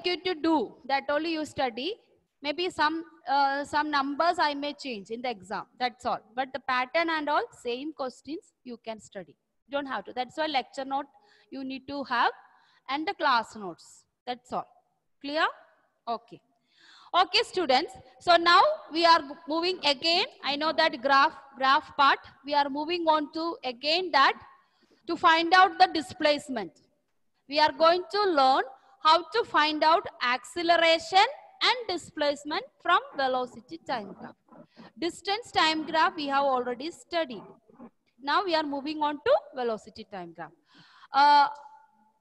you to do, that only you study. Maybe some numbers I may change in the exam. That's all. But the pattern and all same questions you can study. You don't have to. That's why lecture note you need to have and the class notes. That's all. Clear? Okay. Okay, students. So now we are moving again. I know that graph part. We are moving on to again that to find out the displacement. We are going to learn how to find out acceleration and displacement from velocity time graph. Distance time graph we have already studied. Now we are moving on to velocity time graph.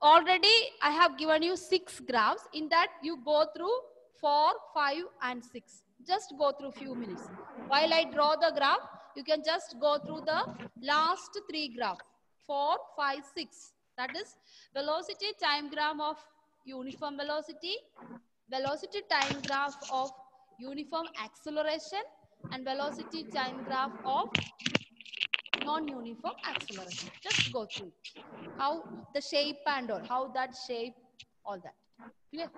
Already I have given you 6 graphs. In that you go through 4, 5 and 6. Just go through few minutes. While I draw the graph, you can just go through the last 3 graphs. 4, 5, 6. That is velocity time graph of uniform velocity, velocity time graph of uniform acceleration, and velocity time graph of non-uniform acceleration. Just go through it. How the shape and all, how that shape, all that. Clear?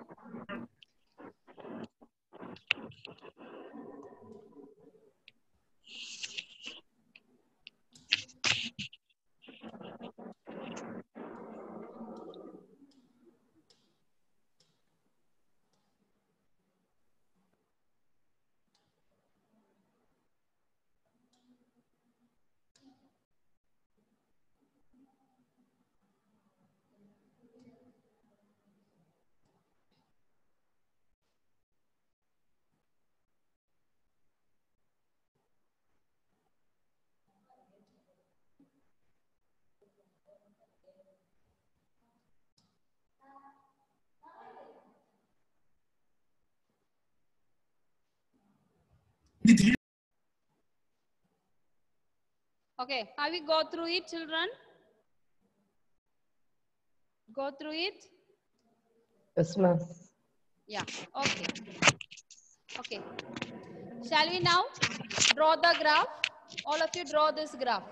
Okay, have we go through it, children? Go through it? Yes, ma'am. Yeah, okay. Okay. Shall we now draw the graph? All of you draw this graph.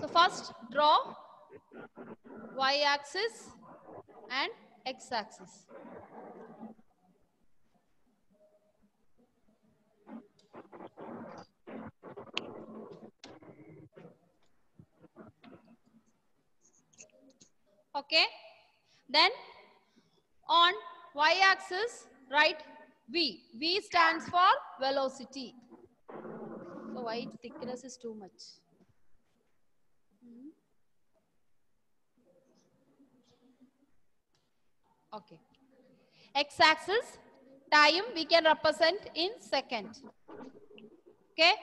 So first draw y-axis and x-axis. Okay. Then on y-axis write v. V stands for velocity. So white thickness is too much. Okay. X-axis time we can represent in second. Okay.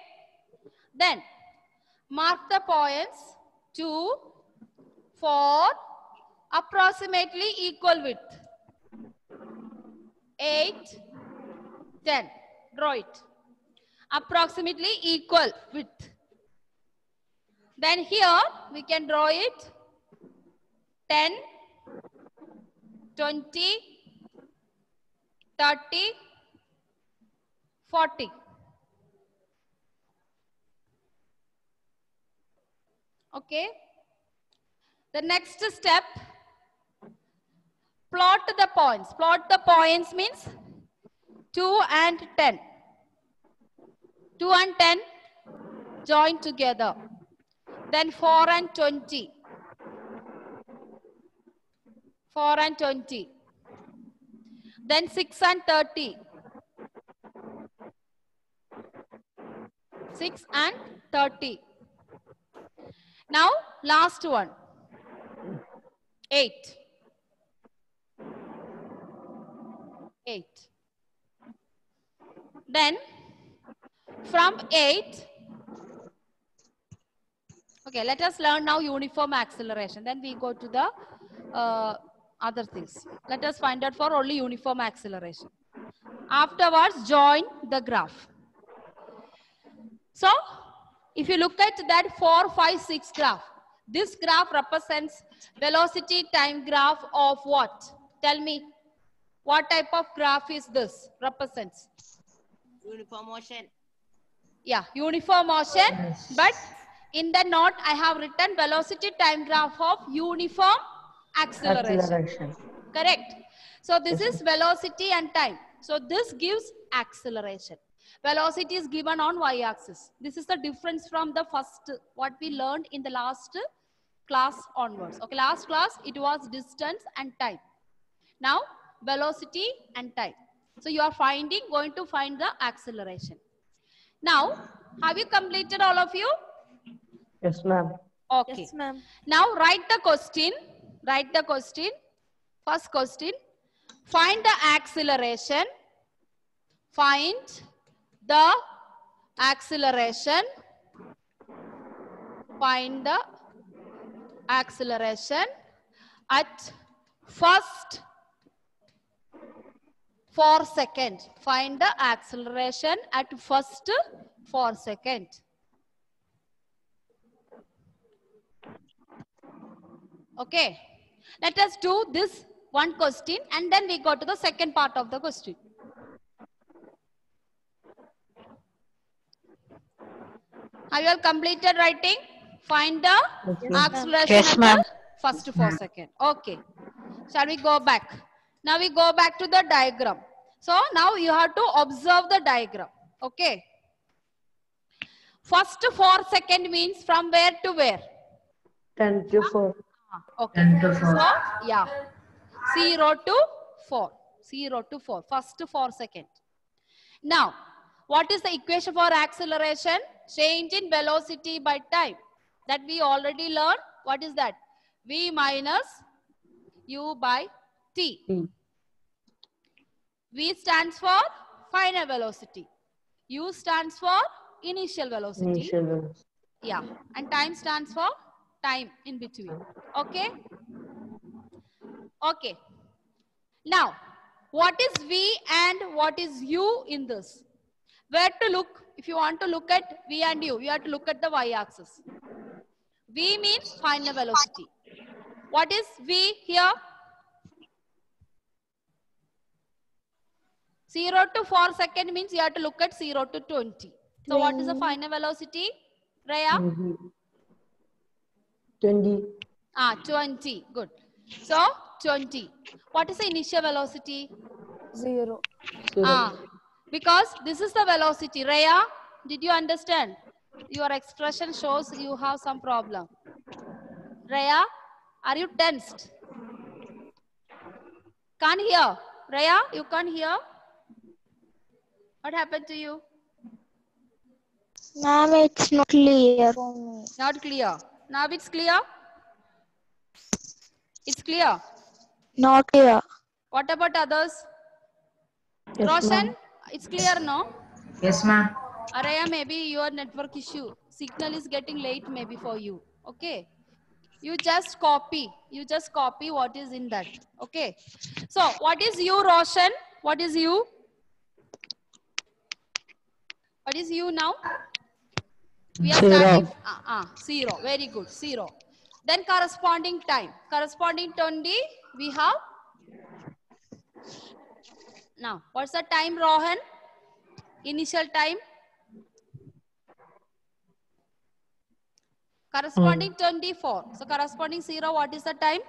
Then mark the points 2, 4, approximately equal width. 8, 10. Draw it. Approximately equal width. Then here we can draw it 10, 20, 30, 40. Okay. The next step, plot the points. Plot the points means 2 and 10. 2 and 10 join together. Then 4 and 20. 4 and 20. Then 6 and 30. 6 and 30. Now last one. 8. 8. Then from 8, okay, let us learn now uniform acceleration. Then we go to the other things. Let us find out for only uniform acceleration. Afterwards, join the graph. So, if you look at that 4, 5, 6 graph, this graph represents velocity time graph of what? Tell me. What type of graph is this? Represents. Uniform motion. Yeah, uniform motion. Yes. But in the note, I have written velocity time graph of uniform acceleration. Acceleration. Correct. So this Yes, is velocity and time. So this gives acceleration. Velocity is given on y-axis. This is the difference from the first, what we learned in the last class onwards. Okay, last class it was distance and time. Now velocity and time. So you are going to find the acceleration. Now, have you completed all of you? Yes, ma'am. Okay. Yes, ma'am. Now write the question. Write the question. First question. Find the acceleration. Find the acceleration. Find the acceleration at first 4 seconds. Find the acceleration at first 4 seconds. Okay. Let us do this one question and then we go to the second part of the question. Have you all completed writing? Find the Yes, ma'am. acceleration Yes, at ma'am. the first 4 seconds. Okay. Shall we go back? Now we go back to the diagram. So now you have to observe the diagram. Okay. First 4 seconds means from where to where? 10 to 4. Okay. So, yeah. 0 to 4. 0 to 4. First 4 seconds. Now, what is the equation for acceleration? Change in velocity by time. That we already learned. What is that? V minus U by T. T. V stands for final velocity. U stands for initial velocity. Initial velocity. Yeah. And time stands for time in between. Okay? Okay. Now, what is V and what is U in this? Where to look? If you want to look at V and U, you have to look at the y-axis. V means final velocity. What is V here? 0 to 4 seconds means you have to look at 0 to 20. So what is the final velocity? Raya? 20. 20. Good. So 20. What is the initial velocity? 0. 0. Because this is the velocity. Raya, did you understand? Your expression shows you have some problem. Raya, are you tensed? Can't hear. Raya, you can't hear? What happened to you? Ma'am, it's not clear for me. Not clear. Now it's clear? It's clear. Not clear. What about others? Yes, Roshan, ma'am. it's clear, no? Yes, ma'am. Araya, maybe your network issue. Signal is getting late maybe for you. Okay. You just copy. You just copy what is in that. Okay. So what is you, Roshan? What is you? What is you now? We are 0. starting 0. Very good. 0. Then corresponding time. Corresponding 20 we have. Now what's the time, Rohan? Initial time. Corresponding 24. So corresponding 0, what is the time?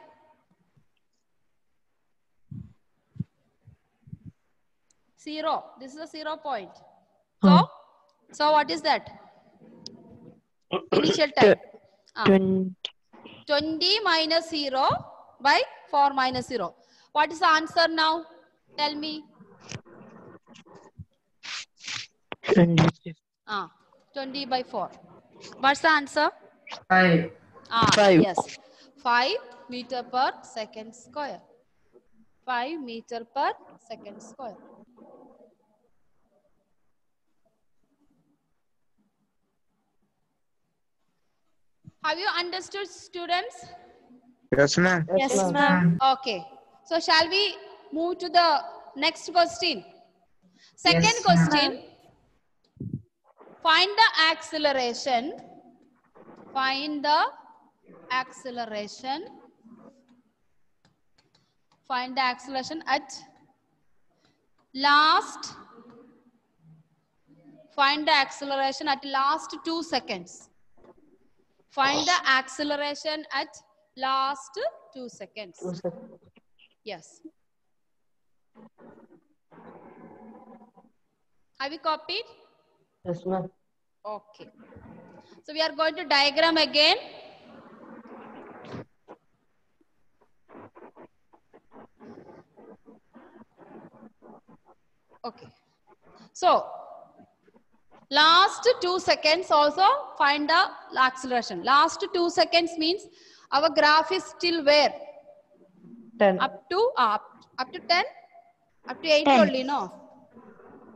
Zero. This is a 0 point. So what is that? Initial time. 20 minus 0 by 4 minus 0. What is the answer now? Tell me. 20. 20 by 4. What's the answer? 5. 5. Yes. 5 meter per second square. 5 meter per second square. Have you understood, students? Yes, ma'am. Yes, Yes, ma'am. ma'am. Okay. So shall we move to the next question? Second Yes, question. Find the acceleration. Find the acceleration. Find the acceleration at last, find the acceleration at last 2 seconds. Find the acceleration at last 2 seconds. 2 seconds. Yes. Have you copied? Yes, ma'am. Okay. So we are going to diagram again. Okay. So last 2 seconds also find the acceleration. Last 2 seconds means our graph is still where? 10. Up to 10? Up to 8 10. only, no?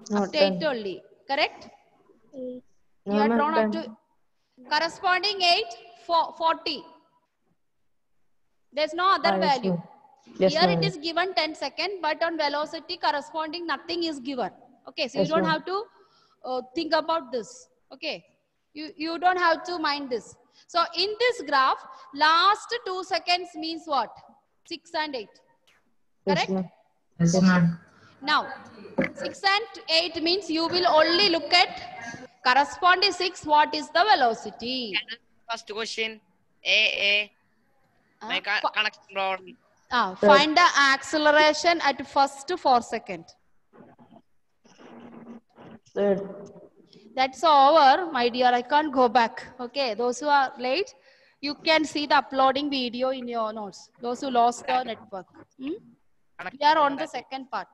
No, Up to 8 10. only. Correct? No, You are ma'am, drawn up 10. to corresponding 8, 40. There's no other Ah, yes, value. ma'am. Yes, Here ma'am. it is given 10 seconds, but on velocity corresponding nothing is given. Okay, so you Yes, don't ma'am. have to think about this. Okay, you don't have to mind this. So in this graph, last 2 seconds means what? 6 and 8. Yes, Correct? ma'am. Yes, ma'am. Now, 6 and 8 means you will only look at corresponding 6. What is the velocity? First question. A. My connection problem. Find the acceleration at first 4 seconds. Third. That's over, my dear. I can't go back. Okay, those who are late, you can see the uploading video in your notes. Those who lost the network. We are on the second part.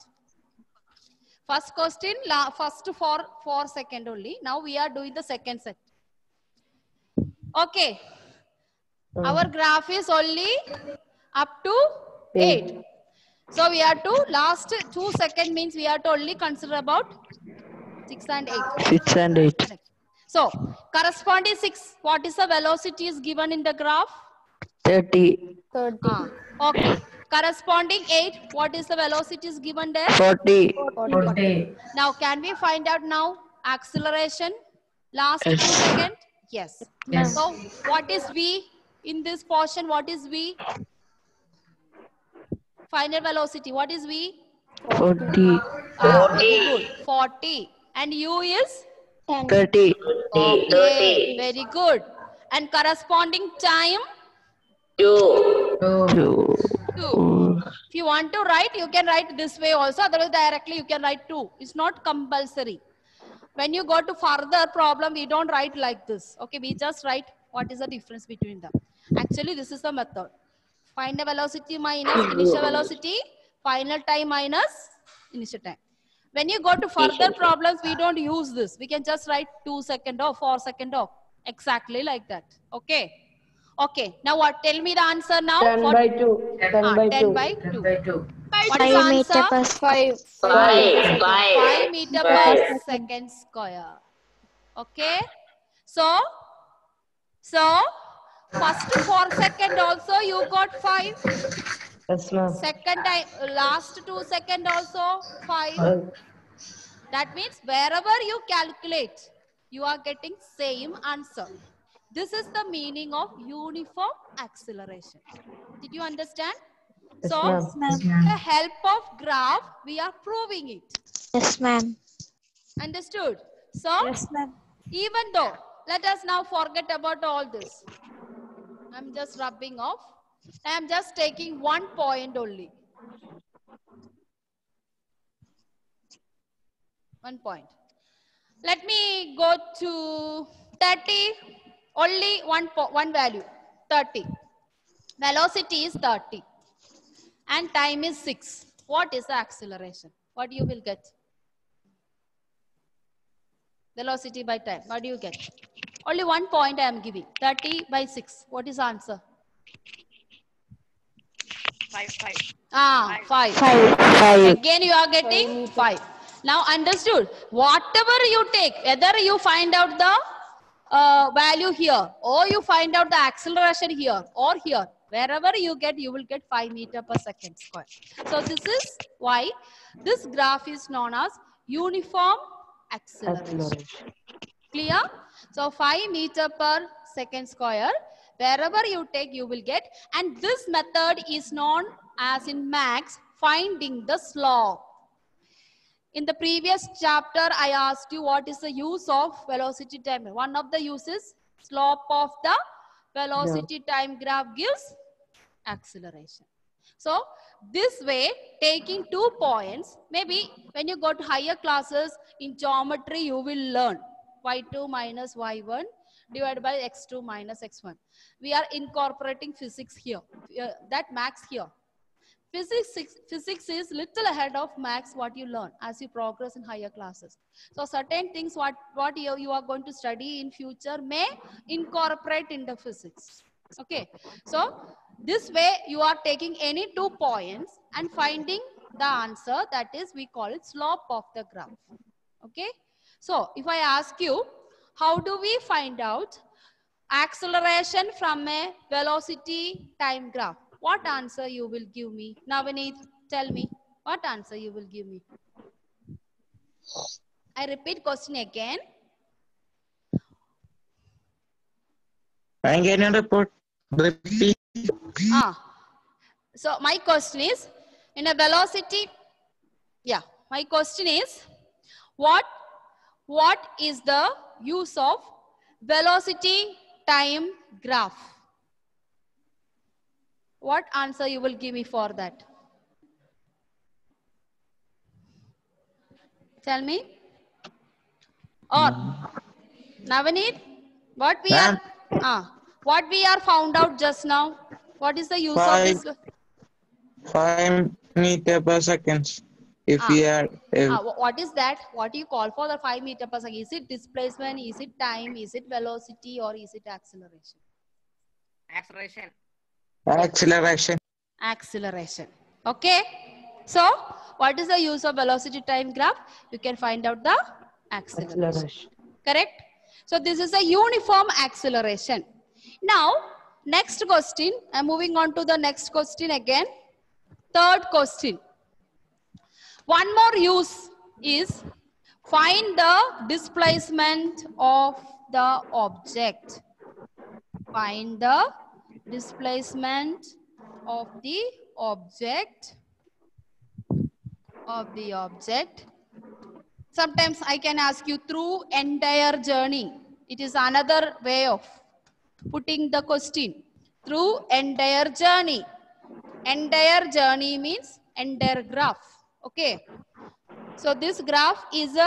First question, first for 4 seconds only. Now we are doing the second set. Okay. Our graph is only up to 8. So we have to, last 2 seconds means we have to only consider about 6 and 8. 6 and 8. Correct. So corresponding 6, what is the velocity is given in the graph? 30. 30. Okay. Corresponding 8, what is the velocity is given there? 40. 40. Now can we find out now acceleration last 2 Yes. seconds? Yes. Yes. So what is V in this portion? What is V? Final velocity. What is V? 40. Very good. 40. And U is? 30. Okay. Very good. And corresponding time? 2. 2. If you want to write, you can write this way also. Otherwise, directly you can write 2. It's not compulsory. When you go to further problem, we don't write like this. Okay, we just write what is the difference between them. Actually, this is the method. Find the velocity minus initial velocity, final time minus initial time. When you go to further problems, we don't use this. We can just write 2 second or 4 second or exactly like that. Okay. Okay. Now what? Tell me the answer now. 10 by 2. 10 by 2. 10 by 10 2. by 2. What is the 5 meter answer? per 5. 5 meter per second square. Okay. So first 4 second also you got 5. Yes, ma'am. Second time, last 2 second also 5. That means wherever you calculate, you are getting same answer. This is the meaning of uniform acceleration. Did you understand? Yes, So, ma'am. Yes, with the ma'am. help of graph, we are proving it. Yes, ma'am. Understood? So, Yes, ma'am. even though, let us now forget about all this. I'm just rubbing off. I'm just taking 1 point only. 1 point. Let me go to 30. Only one value. 30. Velocity is 30. And time is 6. What is the acceleration? What you will get? Velocity by time. What do you get? Only 1 point I am giving. 30 by 6. What is the answer? 5. 5. 5. Again you are getting 5. Now understood. Whatever you take, whether you find out the value here or you find out the acceleration here or here, wherever you get, you will get 5 meter per second square. So this is why this graph is known as uniform acceleration. Clear? So 5 meter per second square, wherever you take, you will get. And this method is known as in maths, finding the slope. In the previous chapter, I asked you what is the use of velocity time. One of the uses, slope of the velocity time graph gives acceleration. So this way, taking 2 points, maybe when you go to higher classes in geometry, you will learn y2 minus y1 divided by x2 minus x1. We are incorporating physics here, that max here. Physics is little ahead of max what you learn as you progress in higher classes. So certain things what you are going to study in future may incorporate into physics. Okay, so this way you are taking any 2 points and finding the answer, that is we call it slope of the graph. Okay, so if I ask you, how do we find out acceleration from a velocity time graph? What answer you will give me? Navaneet, tell me what answer you will give me. I repeat question again. Can you repeat? So my question is, in a velocity, my question is, what is the use of velocity time graph? What answer you will give me for that? Tell me. Or Navaneet, what we are found out just now? What is the use of this? 5 meters per second. If we are what is that? What do you call for the 5 meters per second? Is it displacement? Is it time? Is it velocity? Or is it acceleration? Acceleration. Okay. So what is the use of velocity time graph? You can find out the acceleration. Correct? So this is a uniform acceleration. Now, next question. I'm moving on to the next question again. Third question. One more use is find the displacement of the object. Find the displacement of the object. Sometimes I can ask you through entire journey. It is another way of putting the question. Through entire journey. Entire journey means entire graph. Okay. So this graph is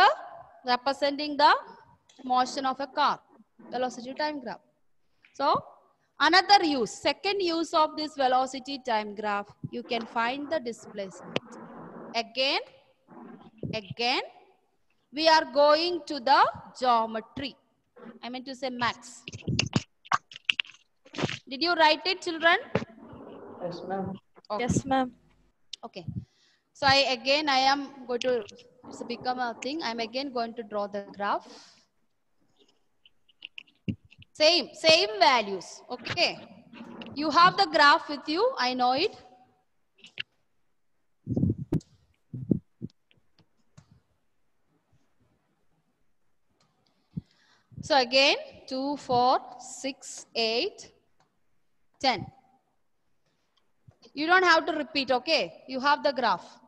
representing the motion of a car. Velocity time graph. So another use, second use of this velocity time graph, you can find the displacement. Again, we are going to the geometry. I meant to say max. Did you write it, children? Yes, ma'am. Okay. Yes, ma'am. Okay. So I am going to, it's become a thing. I'm again going to draw the graph. Same values. Okay. You have the graph with you. I know it. So again, 2, 4, 6, 8, 10. You don't have to repeat, okay? You have the graph.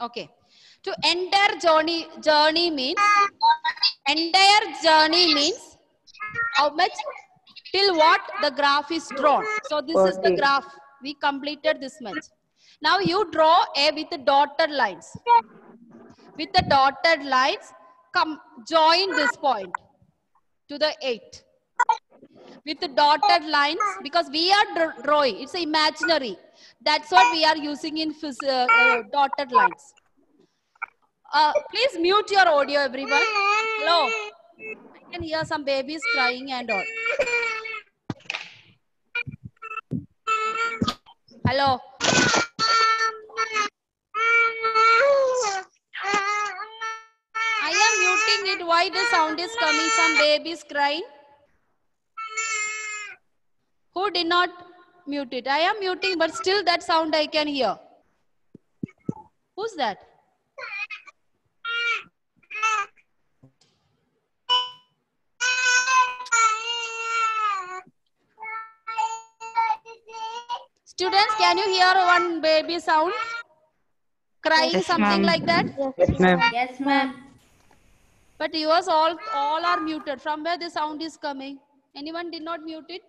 Okay. To entire journey means how much till what the graph is drawn. So this is the 40. graph. We completed this much. Now you draw a with the dotted lines. With the dotted lines, come join this point to the 8. With the dotted lines, because we are drawing, it's imaginary. That's what we are using in dotted lines. Please mute your audio, everyone. Hello. I can hear some babies crying and all. Hello. I am muting it. Why the sound is coming? Some babies crying. Who did not mute it? I am muting, but still that sound I can hear. Who's that? Students, can you hear one baby sound? Crying, Yes, something ma'am. like that? Yes, ma'am. Yes, ma'am. But yours all are muted. From where the sound is coming? Anyone did not mute it?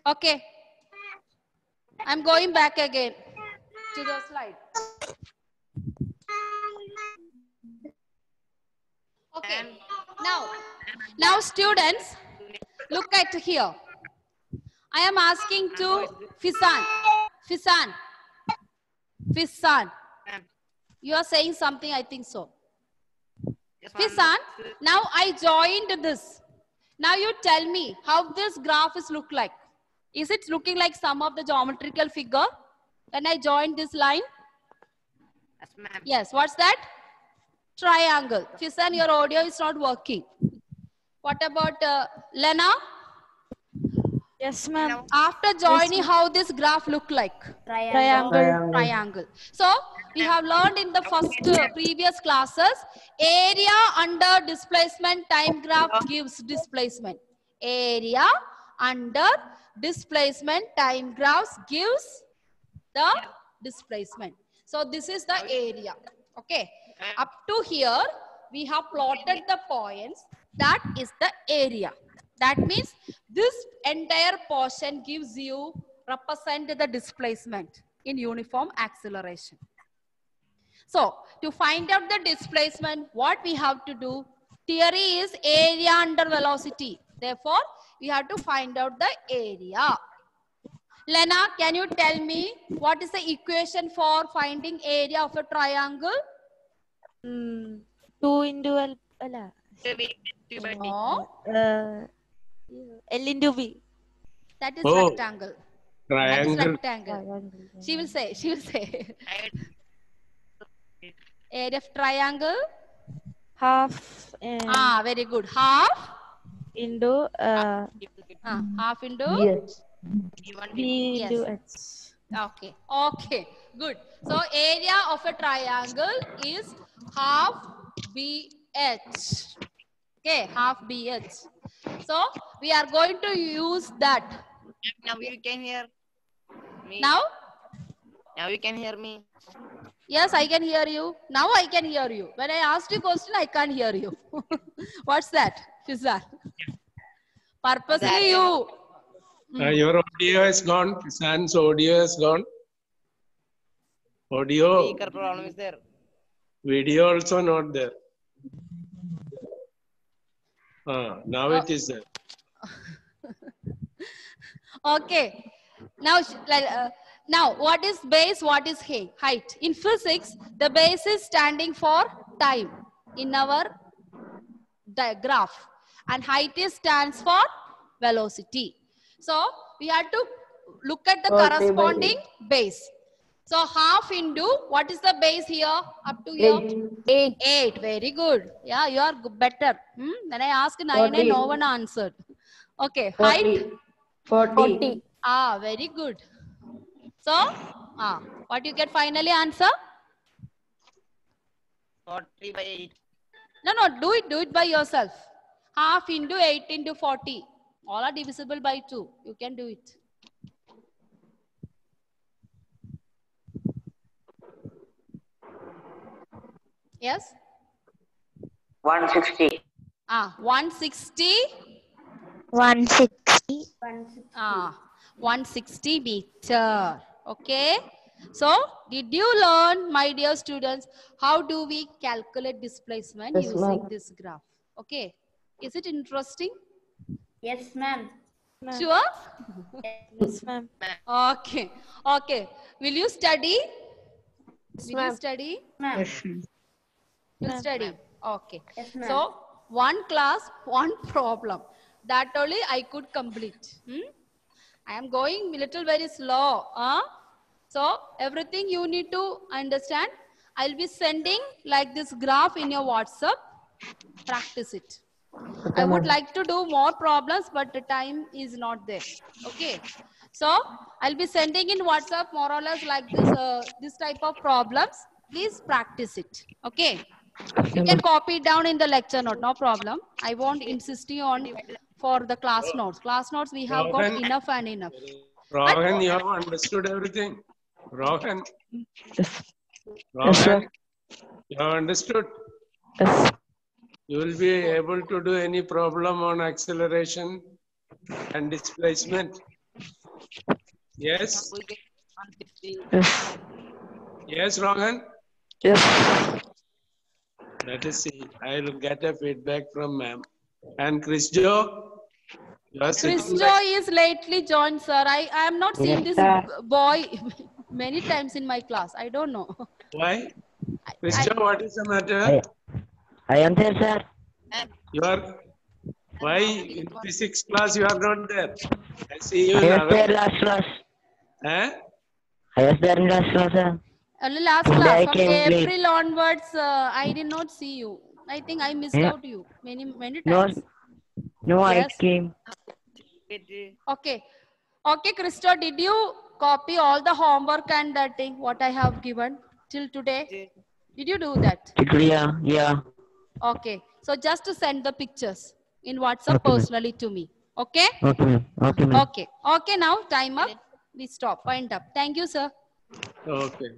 Okay. I'm going back again to the slide. Okay. Now students, look at here. I am asking to Fisan. Ma'am. You are saying something, I think so. Yes, ma'am. Fisan, now I joined this. Now you tell me how this graph is look like. Is it looking like some of the geometrical figure when I joined this line? Yes, ma'am. Yes, what's that? Triangle. Fisan, your audio is not working. What about Lena? Yes, ma'am. After joining, how this graph look like? Triangle. So we have learned in the first previous classes, area under displacement time graph gives displacement. Area under displacement time graphs gives the displacement. So this is the area. Okay. Up to here, we have plotted the points. That is the area. That means this entire portion gives you represent the displacement in uniform acceleration. So to find out the displacement, what we have to do? Theory is area under velocity. Therefore, we have to find out the area. Lena, can you tell me what is the equation for finding area of a triangle? 2 into L. No, L into V. that is Oh. rectangle. That Triangle. is rectangle. She will say. Area of triangle. Half Very good. Half. into Half into. Yes. V Yes. into H. Okay. Good. So area of a triangle is half BH. Okay, half BH. So we are going to use that. Now you can hear me. Now, Now you can hear me. yes, I can hear you. Now I can hear you. When I asked you a question, I can't hear you. What's that? Fizal? Purposely you. Your audio is gone. Fisan's audio is gone. Audio, Speaker problem is there. video also not there. Now it is there. Okay. Now, what is base? What is height? In physics, the base is standing for time in our graph, and height is stands for velocity. So we have to look at the corresponding base. So half into what is the base here? Up to here. 8. Very good. Yeah, you are better. When I asked 9, no one answered. Okay, height. 40. Very good. So, what you get finally answer? 40 by 8. No, do it by yourself. Half into 8 into 40. All are divisible by 2. You can do it. Yes? 160. 160. 160. 160 meter. Okay. So, did you learn, my dear students, how do we calculate displacement Yes, using ma'am. this graph? Okay. Is it interesting? Yes, ma'am. Sure? Yes, ma'am. Okay. Okay. Will you study? Will you study? Ma'am. Will study. Okay. Yes, ma'am. So, one class, one problem. That only I could complete. I am going a little very slow. So, everything you need to understand. I'll be sending like this graph in your WhatsApp. Practice it. I would like to do more problems, but the time is not there. Okay. So, I'll be sending in WhatsApp more or less like this, this type of problems. Please practice it. Okay. You can copy it down in the lecture note, no problem. I won't insist you on for the class notes. Class notes we have got Rohan. enough and enough. Rohan, you have understood everything. Rohan, Yes. Yes, Rohan, sir. you have understood. Yes. You will be able to do any problem on acceleration and displacement. Yes. We get 160. Yes. Yes, Rohan. Yes. Let us see. I will get a feedback from ma'am. And Chris Joe, you are Chris sitting Joe is lately joined, sir. I am not seen this boy many times in my class. I don't know. Why? Chris I- Joe, what is the matter? I am there, sir. You are, why in physics class you are not there? I see you I in was there other. last class. Eh? I was there in last class, sir. Only last Today class I from came late. April onwards, I did not see you. I think I missed Yeah. out you many No, times. no, I Yes. came. Okay. Okay, Christo, did you copy all the homework and that thing what I have given till today? Did you do that? Yeah, yeah. Okay. So just to send the pictures in WhatsApp Okay, ma'am. personally to me. Okay? Okay, ma'am. Okay, ma'am. Okay. Okay, now time up. We stop. Wind up. Thank you, sir. Okay.